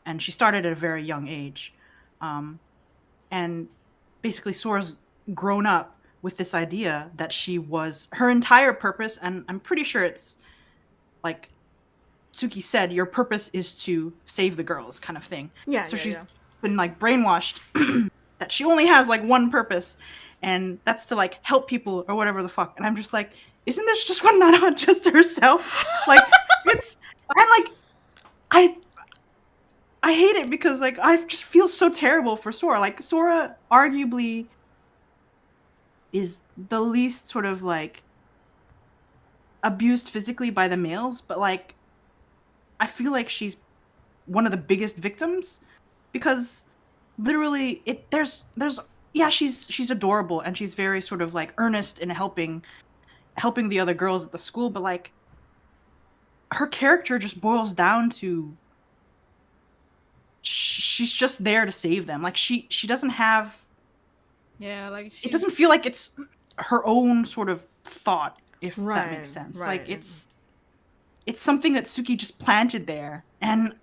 and she started at a very young age, and basically Sora's grown up with this idea that she was her entire purpose, and I'm pretty sure it's like Tsuki said, your purpose is to save the girls, kind of thing. Yeah, So yeah, she's yeah. been like brainwashed that she only has like one purpose, and that's to like help people or whatever the fuck. And I'm just like, isn't this just one not just herself? Like it's and like I hate it because like I just feel so terrible for Sora. Like Sora arguably is the least sort of like abused physically by the males, but like I feel like she's one of the biggest victims because literally there's yeah, she's adorable and she's very sort of like earnest in helping the other girls at the school, but like her character just boils down to she's just there to save them. Like she doesn't have Yeah, like it doesn't feel like it's her own sort of thought, if that Right, makes sense. right. Like it's something that Suki just planted there, and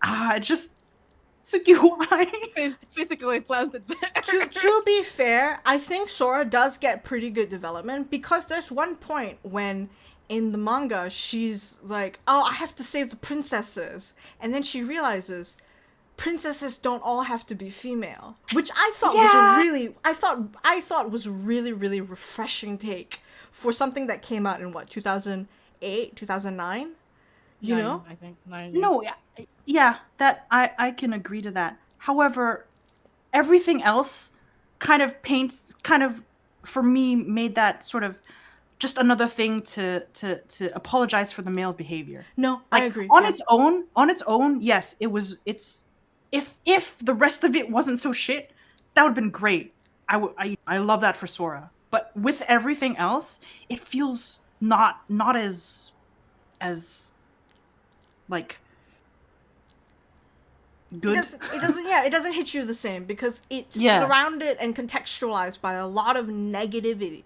just Suki, why? physically planted there. To be fair, I think Sora does get pretty good development because there's one point when in the manga she's like, "Oh, I have to save the princesses," and then she realizes princesses don't all have to be female, which I thought was a really, I thought was a really, really refreshing take for something that came out in what 2008, 2009. You know? I think 9. No, yeah, that I can agree to that. However, everything else kind of for me made that sort of just another thing to apologize for the male behavior. No, Like I agree. on yeah. its own, yes, it's if the rest of it wasn't so shit, that would have been great. I love that for Sora. But with everything else, it feels not as like good. It doesn't hit you the same because it's Yeah. surrounded and contextualized by a lot of negativity.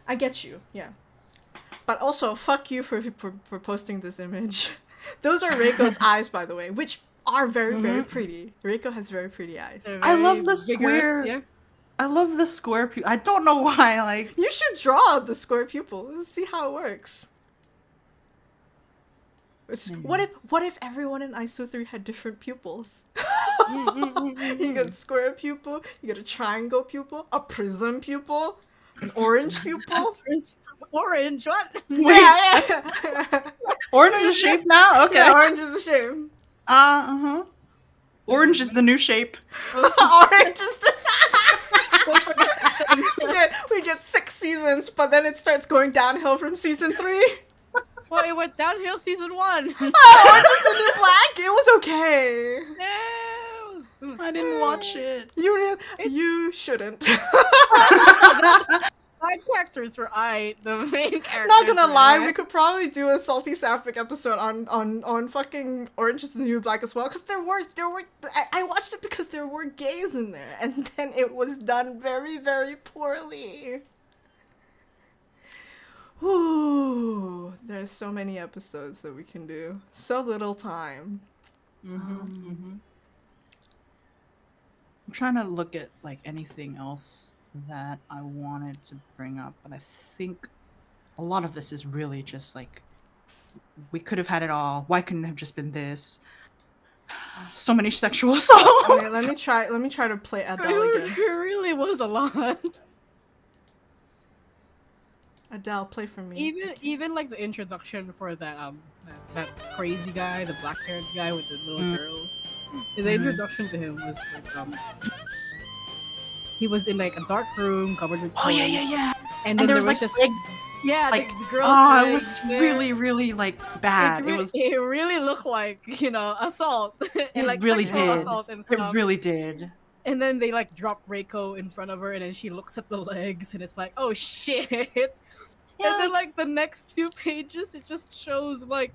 I get you, yeah. But also, fuck you for posting this image. Those are Reiko's eyes, by the way, which are very pretty. Reiko has very pretty eyes. They're I love very the vigorous, square. yeah. I love the square I don't know why. Like, You should draw the square pupils. See how it works. What if everyone in ISO 3 had different pupils? You got a square pupil, you got a triangle pupil, a prism pupil, an orange pupil. Orange, what? wait, Yeah. orange is a shape now. Okay. Yeah, orange is a shape. Orange is the new shape. Orange is the. we get 6 seasons, but then it starts going downhill from season 3. Well, it went downhill season 1. Orange is the new black. It was okay. Yeah, it was I didn't watch it. You shouldn't. Side characters were the main characters. Not gonna were lie, eh. we could probably do a salty sapphic episode on fucking Orange is the New Black as well, because there were I watched it because there were gays in there, and then it was done very, very poorly. Ooh, there's so many episodes that we can do. So little time. I'm trying to look at like anything else that I wanted to bring up, but I think a lot of this is really just like we could have had it all. Why couldn't it have just been this? So many sexual assaults. Okay, let me try to play Adele again. It really was a lot. Adele, play for me. Even like the introduction for that crazy guy, the black-haired guy with the little girl. The introduction to him was like, he was in like a dark room covered with toys. Oh yeah. And then there was like just legs, like the girl's it legs was there. really like bad. It really looked like, assault and like really sexual did. assault and It stuff. really did. And then they like drop Reiko in front of her, and then she looks at the legs, and it's like, oh shit. Yeah, And then like the next 2 pages, it just shows like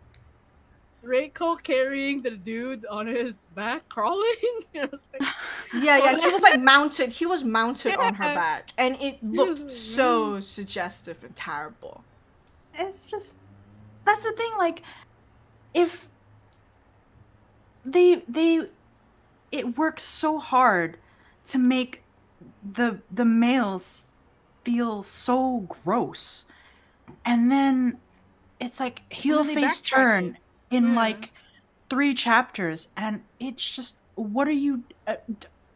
Reiko carrying the dude on his back, crawling. I was like, Yeah, he was like mounted. He was mounted on her Yeah. back, and it looked was so suggestive and terrible. It's just that's the thing. Like, if it works so hard to make the males feel so gross, and then it's like heel they face backtrack turn it. in Yeah. like 3 chapters, and it's just what are you?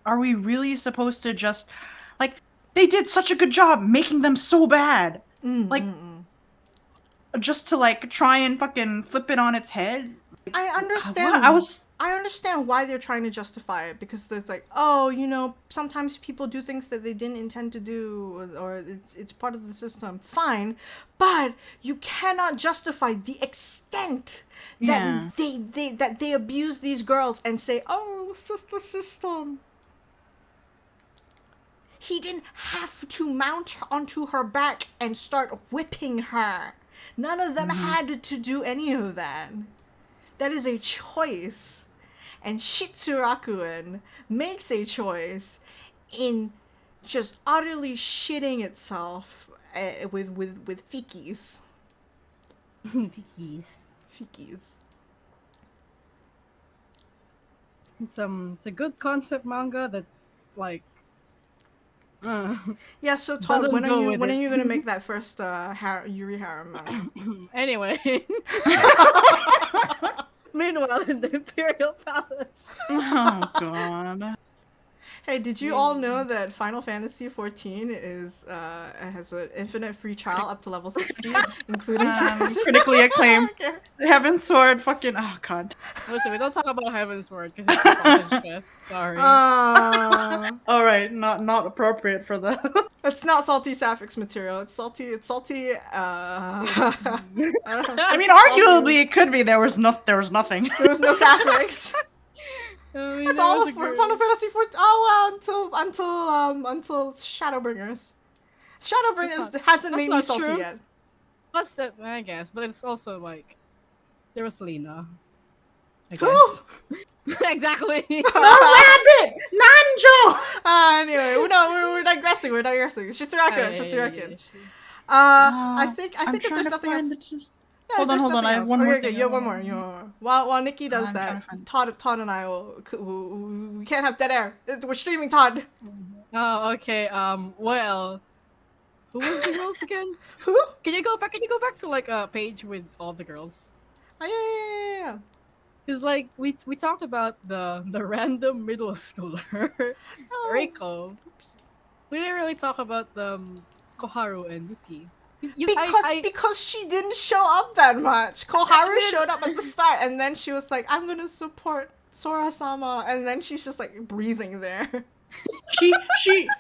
Are we really supposed to just like they did such a good job making them so bad? Like, just to like try and fucking flip it on its head. I understand. I understand why they're trying to justify it, because there's like, oh, sometimes people do things that they didn't intend to do, or it's part of the system. Fine, but you cannot justify the extent that they abuse these girls and say, oh, it's just the system. He didn't have to mount onto her back and start whipping her. None of them had to do any of that. That is a choice. And SHITsurakuen makes a choice in just utterly shitting itself with fikis. Vicky's. Fikis. It's a good concept manga that like Yeah, so Todd, Doesn't when go are with it. you gonna make that first Yuri harem manga? Anyway. Meanwhile, in the Imperial Palace. Oh god. Hey, did you all know that Final Fantasy 14 is has an infinite free trial up to level 60, including critically acclaimed. Okay. Heaven's Sword, fucking god. Listen, we don't talk about Heaven's Word because it's a sausage fest. Sorry. All right, not appropriate for the. It's not salty sapphics material. It's salty. It's salty. I mean, Salty. arguably it could be. There was nothing. There was no sapphics. I mean, That's there all was of a girl- Final Fantasy 14. Oh well, until Shadowbringers. Shadowbringers hasn't made me not salty true. yet. That's that, I guess, but it's also like there was Lena. I Who? guess. Exactly. Rabbit, Nanjo. Anyway, we're digressing. We're digressing. Shitsurakuen. Shitsurakuen. I think if there's nothing else. Yeah, Hold if there's on. nothing I have else. one more Okay, thing. you have one more. You have one more. While Nikki does I'm trying that, to find- Todd and I we can't have dead air. We're streaming Todd. Oh, okay. Well, who was the girls again? Who? Can you go back? Can you go back to like a page with all the girls? Oh, yeah. Cause like we talked about the random middle schooler, Oh. Reiko. We didn't really talk about the Koharu and Yuki. Because she didn't show up that much. Koharu didn't- showed up at the start, and then she was like, "I'm gonna support Sora-sama," and then she's just like breathing there.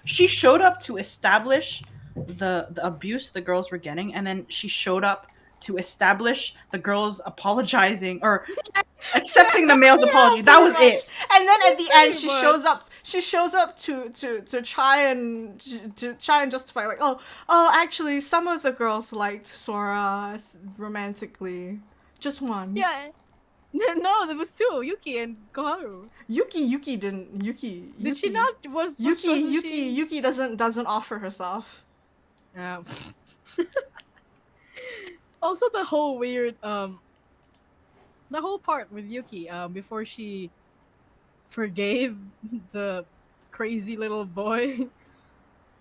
She showed up to establish the abuse the girls were getting, and then she showed up to establish the girls apologizing or accepting the male's apology. That was Pretty much. it. And then at the end, she much. shows up. She shows up to try and justify, like, oh, actually, some of the girls liked Sora romantically, just one. Yeah. No, there was two, Yuki and Koharu. Yuki didn't. Yuki. Did she not? Yuki doesn't offer herself. Yeah. Also, the whole weird the whole part with Yuki before she forgave the crazy little boy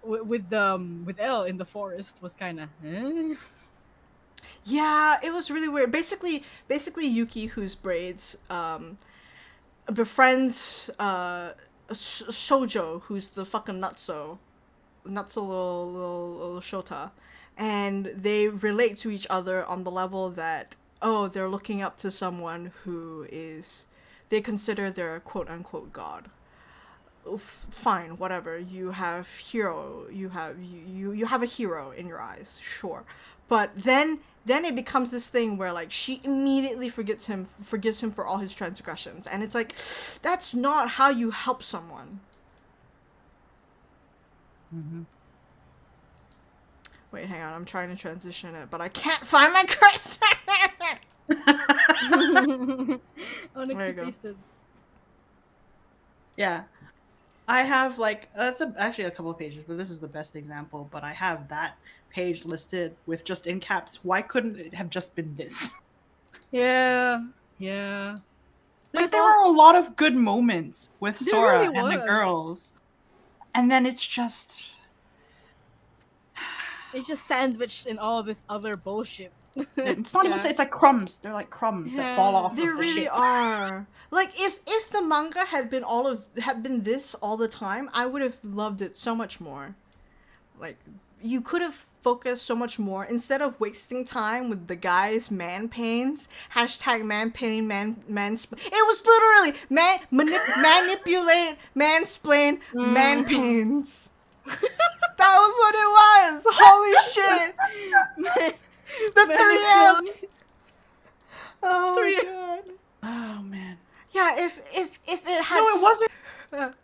with Elle in the forest was kind of Yeah, it was really weird. Basically Yuki, whose braids befriends Shoujo, who's the fucking nutso little Shota, and they relate to each other on the level that, oh, they're looking up to someone who is, they consider their quote unquote god. Fine, whatever. You have you have a hero in your eyes, sure. But then it becomes this thing where, like, she immediately forgives him for all his transgressions, and it's like, that's not how you help someone. Mm-hmm. Wait, hang on, I'm trying to transition it, but I can't find my cursor! Oh, There you go. pasted. Yeah. I have like actually a couple of pages, but this is the best example. But I have that page listed with just in caps. Why couldn't it have just been this? Yeah. Like There's there all- were a lot of good moments with There Sora really and the was. girls, and then it's just It's just sandwiched in all this other bullshit. it's not even. It's like crumbs. They're like crumbs that fall off. They of the really shit. are. Like, if the manga had been this all the time, I would have loved it so much more. Like, you could have focused so much more instead of wasting time with the guy's man pains. Hashtag man pain, it was literally manipulate, mansplain, man pains. That was what it was. Holy shit. The 3M. Oh my 3M. god. Oh man. Yeah, if it had. No, it wasn't.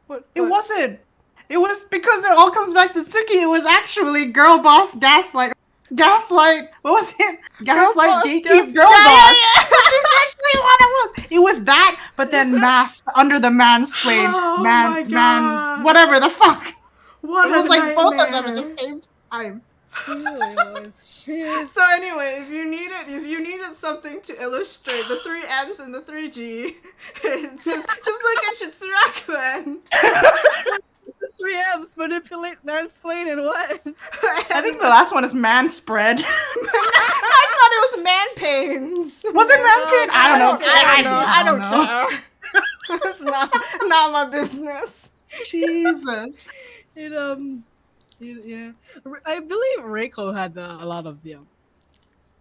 What? It wasn't. It was because it all comes back to Tsuki. It was actually girl boss gaslight. What was it? Gaslight boss, gatekeep girl boss. Which is actually what it was. It was that, but then masked under the mansplain. Oh my God. Man, whatever the fuck. What It was a like both of them at nightmare. the same time. Really was. Shit. So anyway, if you needed something to illustrate the 3 M's and the 3G, it's just look at Shitsurakuen. The 3M's manipulate, mansplain, and what? I think the last one is man spread. I thought it was man pains. Was it man pain? I don't know. I don't care. It's not my business. Jesus. Yeah, I believe Reiko had a lot of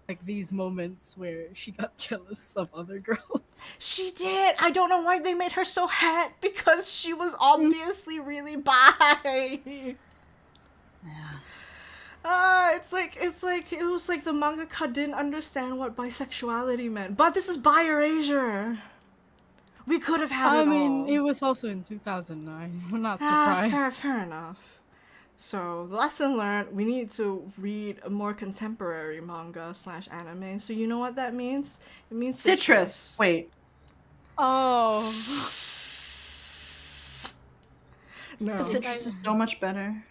like these moments where she got jealous of other girls. She did. I don't know why they made her so hot because she was Mm. obviously really bi. Yeah. It's like it was like the mangaka didn't understand what bisexuality meant. But this is bi erasure. We could have had I it mean, all. it was also in 2009. We're not Fair, surprised. fair enough. So, lesson learned, we need to read a more contemporary manga slash anime. So, you know what that means? It means Citrus. Wait. Oh, No. The citrus is so much better.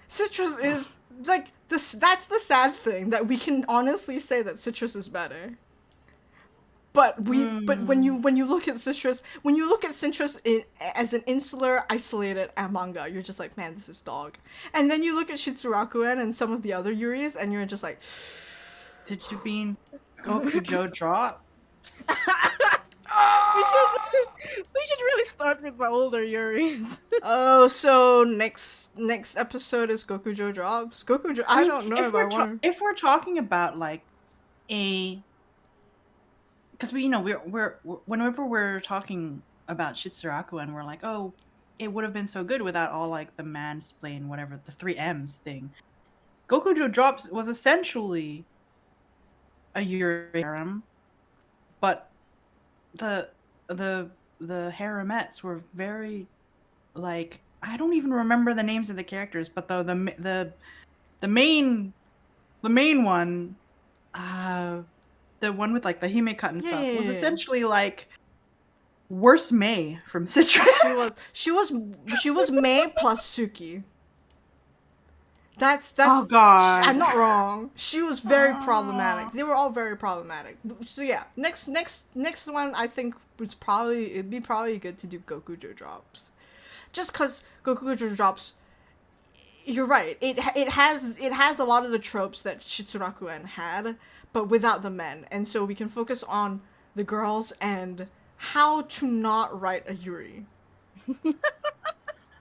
Citrus is, like, this. That's the sad thing, that we can honestly say that Citrus is better. But when you look at Citrus, as an insular, isolated manga, you're just like, man, this is dog. And then you look at Shitsurakuen and some of the other Yuris, and you're just like, Did you mean Gokujo drop? we should really start with the older Yuris. oh, so next episode is Gokujo drops. Gokujo, I don't know if I want. If we're talking about like a, because we're whenever we're talking about Shitsurakuen, we're like, oh, it would have been so good without all like the mansplain, whatever, the 3Ms thing. Gokujo drops was essentially a Yuri harem, but the haremettes were very, like, I don't even remember the names of the characters, but the main one, the one with like the hime-cut and stuff, was essentially like worse May from Citrus. She was Mei plus Suki. That's oh god, I'm not wrong. She was very problematic. They were all very problematic. So yeah, next one I think it'd be probably good to do Gokujo drops. Just cuz Gokujo drops, you're right. It has a lot of the tropes that Shitsurakuen had, but without the men. And so we can focus on the girls and how to not write a Yuri.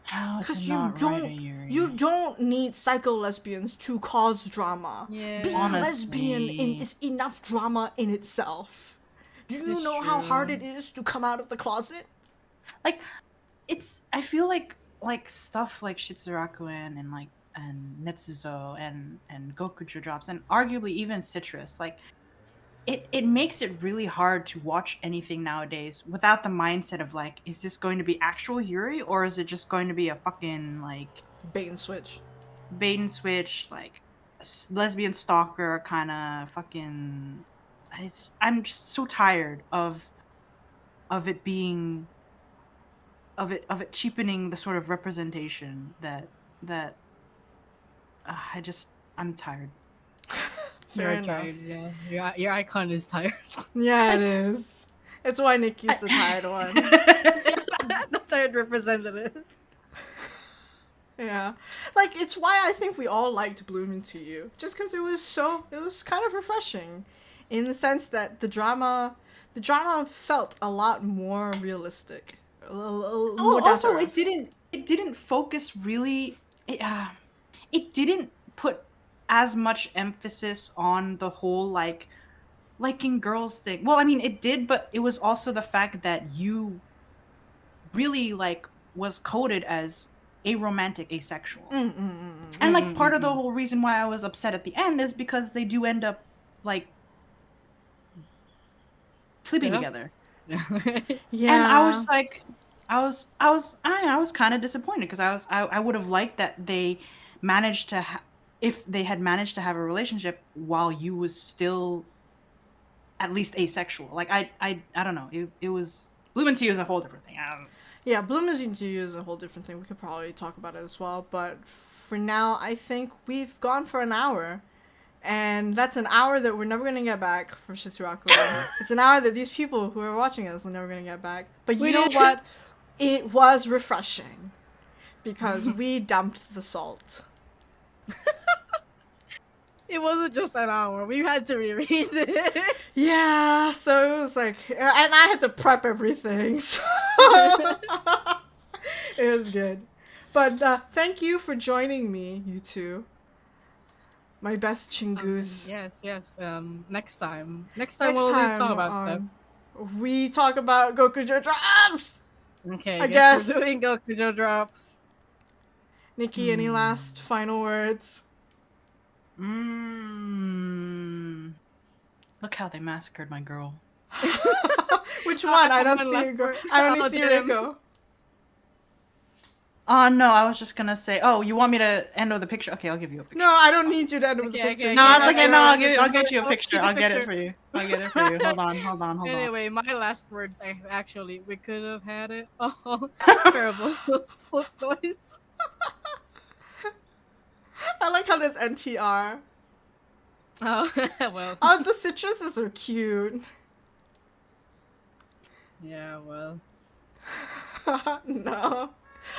Because you don't need psycho lesbians to cause drama. Yeah. Being lesbian is enough drama in itself. Do you know how hard it is to come out of the closet? Like, I feel like stuff like Shitsurakuen and Netsuzo and Gokujo drops, and arguably even Citrus, like, it makes it really hard to watch anything nowadays without the mindset of like, is this going to be actual Yuri or is it just going to be a fucking like bait and switch, like lesbian stalker kind of fucking. I'm just so tired of it being of it cheapening the sort of representation that I'm tired. You're tired, yeah. Your icon is tired. Yeah, it is. It's why Nikki's the tired one. The tired representative. Yeah. Like, it's why I think we all liked Bloom Into You. Just because it was kind of refreshing. In the sense that the drama felt a lot more realistic. Also, it didn't focus really. It didn't put as much emphasis on the whole like liking girls thing. Well, I mean, it did, but it was also the fact that you really like was coded as aromantic, asexual. And like part of the whole reason why I was upset at the end is because they do end up like sleeping together. Yeah. And I was like, I was kind of disappointed because I would have liked that they managed to if they had managed to have a relationship while you was still at least asexual. Like I don't know. It was Bloom Into You is a whole different thing. Yeah, Bloom Into You is a whole different thing. We could probably talk about it as well, but for now, I think we've gone for an hour. And that's an hour that we're never going to get back for Shitsurakuen. It's an hour that these people who are watching us are never going to get back. But you know what? It was refreshing. Because we dumped the salt. It wasn't just an hour. We had to reread it. Yeah, so it was like... And I had to prep everything. So it was good. But thank you for joining me, you two. My best chingus. Yes. Next time Next we'll time talk about stuff. we talk about Gokujo drops. Okay, I guess guess. we're doing Gokujo drops. Nikki, any last final words? Look how they massacred my girl. Which one? I don't One see last it go. word. I only Oh, see damn. Rico. No, I was just gonna say. Oh, you want me to end with a picture? Okay, I'll give you a picture. No, I don't need you to end with the Okay, picture. okay, No, okay. it's okay. No, I'll get you a I'll picture. see the I'll get it picture. for you. I'll get it for you. Hold on. Anyway, my last words. We could have had it. Oh, terrible flip noise. I like how there's NTR. Oh well. Oh, the citruses are cute. Yeah, well. No.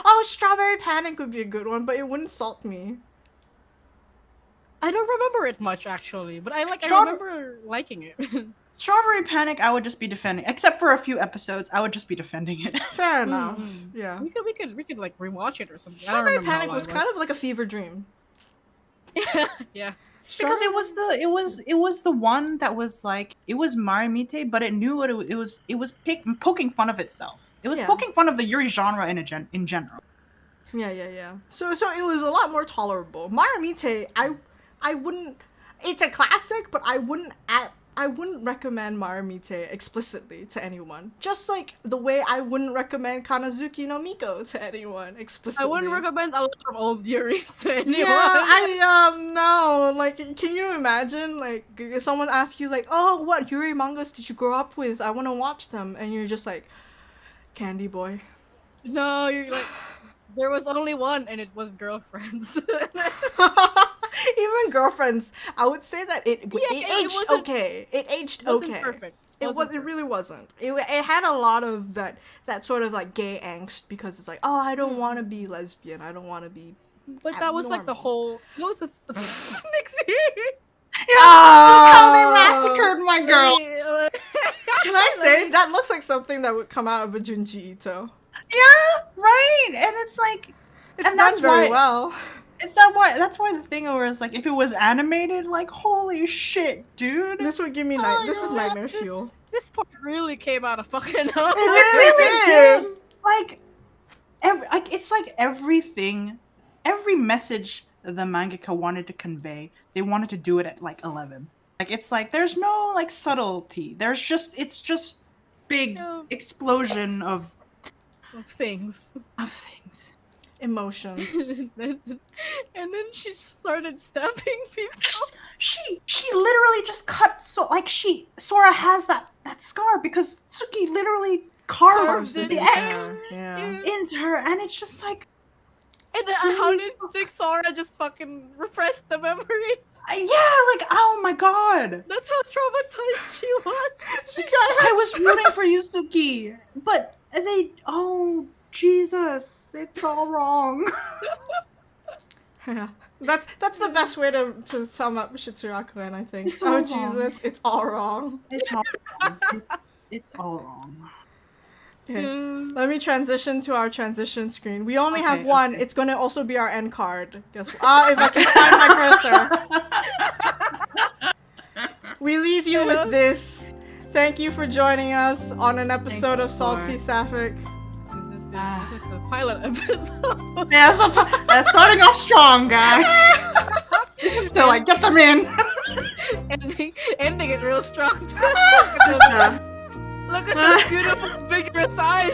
Oh, Strawberry Panic would be a good one, but it wouldn't salt me. I don't remember it much actually, but I Strawber- remember liking it. Strawberry Panic, I would just be defending. Except for a few episodes, I would just be defending it. Fair enough. Mm. Yeah. we could like rewatch it or something. I don't Strawberry remember how Panic long was it kind of like a fever dream. yeah. Because it was the one that was like, it was Marimite, but it knew what it was poking fun of itself. It was Yeah. poking fun of the Yuri genre in general. Yeah. So it was a lot more tolerable. Marimite, I wouldn't. It's a classic, but I wouldn't recommend Marimite explicitly to anyone. Just like the way I wouldn't recommend Kanazuki no Miko to anyone explicitly. I wouldn't recommend a lot of old Yuris to anyone. Yeah, I no. Like, can you imagine? Like, if someone asks you, like, "Oh, what Yuri mangas did you grow up with? I want to watch them," and you're just like, "Candy Boy." No, you're like, there was only one, and it was Girlfriends. Even Girlfriends, I would say that it it aged wasn't- okay. It aged Wasn't okay. perfect. It Wasn't was. It really wasn't. It had a lot of that sort of like gay angst because it's like, oh, I don't want to be lesbian. I don't want to be. But that was like the abnormal. whole. That was the Nixie. Oh, How they massacred my girl. Can I say that looks like something that would come out of a Junji Ito? Yeah, right. And it's like, It's and done that's very why- well. that's why the thing where it's like, if it was animated, like, holy shit, dude. This would give me this is nightmare fuel. This part really came out of fucking It nowhere. really did. Like, it's like everything, every message the mangaka wanted to convey, they wanted to do it at like 11. Like, it's like there's no like subtlety. It's just big Yeah. explosion of Things. things. Emotions. and then she started stabbing people. She literally just cut Sora has that scar because Tsuki literally carved Carved the it X into Yeah. into her, and it's just like, And then how did Big Sora just fucking repress the memories? like, oh my god. That's how traumatized she was. I was rooting for Yusuke, but oh Jesus, it's all wrong. Yeah. That's the best way to sum up Shitsurakuen, I think. It's all Oh wrong. Jesus, it's all wrong. It's all wrong. It's all wrong. Okay. Let me transition to our transition screen. We only have Okay, one. okay. It's gonna also be our end card. Guess if I can find my cursor. We leave you with this. Thank you for joining us on an episode of Salty Sapphic. This is the pilot episode. Yeah, starting off strong, guys. This is still like, get them in. ending it real strong. Yeah. Look at those beautiful, vigorous eyes.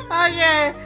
Okay.